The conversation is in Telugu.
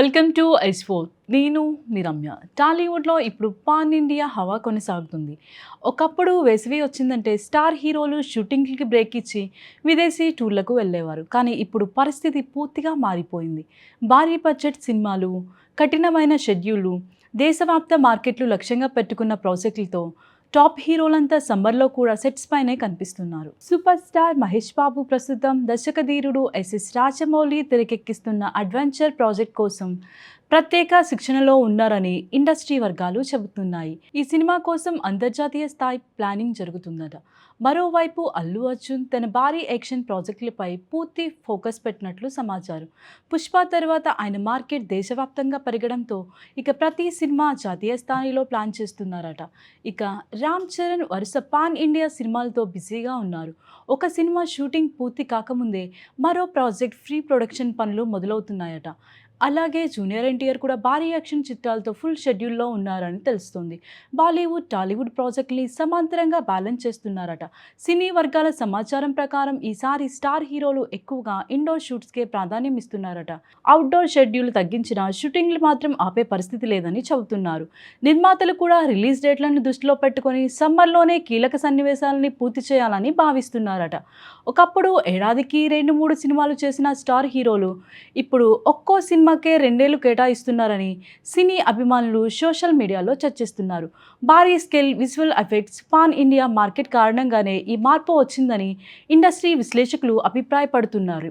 Welcome to ఐస్4. నేను మీ రమ్య. టాలీవుడ్లో ఇప్పుడు పాన్ ఇండియా హవా కొనసాగుతుంది. ఒకప్పుడు వేసవి వచ్చిందంటే స్టార్ హీరోలు షూటింగ్కి బ్రేక్ ఇచ్చి విదేశీ టూర్లకు వెళ్ళేవారు. కానీ ఇప్పుడు పరిస్థితి పూర్తిగా మారిపోయింది. భారీ బడ్జెట్ సినిమాలు, కఠినమైన షెడ్యూళ్లు, దేశవ్యాప్త మార్కెట్లు లక్ష్యంగా పెట్టుకున్న ప్రాజెక్టులతో టాప్ హీరోలంతా సమ్మర్లో కూడా సెట్స్ పైనే కనిపిస్తున్నారు. సూపర్ స్టార్ మహేష్ బాబు ప్రస్తుతం దర్శకధీరుడు ఎస్ఎస్ రాజమౌళి తెరకెక్కిస్తున్న అడ్వెంచర్ ప్రాజెక్ట్ కోసం ప్రత్యేక శిక్షణలో ఉన్నారని ఇండస్ట్రీ వర్గాలు చెబుతున్నాయి. ఈ సినిమా కోసం అంతర్జాతీయ స్థాయి ప్లానింగ్ జరుగుతుందట. మరోవైపు అల్లు అర్జున్ తన భారీ యాక్షన్ ప్రాజెక్టులపై పూర్తి ఫోకస్ పెట్టినట్లు సమాచారం. పుష్ప తర్వాత ఆయన మార్కెట్ దేశవ్యాప్తంగా పెరగడంతో ఇక ప్రతి సినిమా జాతీయ స్థాయిలో ప్లాన్ చేస్తున్నారట. ఇక రామ్ చరణ్ వరుస పాన్ ఇండియా సినిమాలతో బిజీగా ఉన్నారు. ఒక సినిమా షూటింగ్ పూర్తి కాకముందే మరో ప్రాజెక్ట్ ప్రీ ప్రొడక్షన్ పనులు మొదలవుతున్నాయట. అలాగే జూనియర్ ఎన్టీఆర్ కూడా భారీ యాక్షన్ చిత్రాలతో ఫుల్ షెడ్యూల్లో ఉన్నారని తెలుస్తుంది. బాలీవుడ్, టాలీవుడ్ ప్రాజెక్టుని సమాంతరంగా బ్యాలెన్స్ చేస్తున్నారట. సినీ వర్గాల సమాచారం ప్రకారం ఈసారి స్టార్ హీరోలు ఎక్కువగా ఇండోర్ షూట్స్కే ప్రాధాన్యం ఇస్తున్నారట. అవుట్డోర్ షెడ్యూల్ తగ్గించిన షూటింగ్లు మాత్రం ఆపే పరిస్థితి లేదని చెబుతున్నారు. నిర్మాతలు కూడా రిలీజ్ డేట్లను దృష్టిలో పెట్టుకొని సమ్మర్లోనే కీలక సన్నివేశాలని పూర్తి చేయాలని భావిస్తున్నారట. ఒకప్పుడు ఏడాదికి 2-3 సినిమాలు చేసిన స్టార్ హీరోలు ఇప్పుడు ఒక్కో సినిమాకే 2 ఏళ్లు కేటాయిస్తున్నారని సినీ అభిమానులు సోషల్ మీడియాలో చర్చిస్తున్నారు. భారీ scale visual effects, pan India market కారణంగానే ఈ మార్పు వచ్చిందని ఇండస్ట్రీ విశ్లేషకులు అభిప్రాయపడుతున్నారు.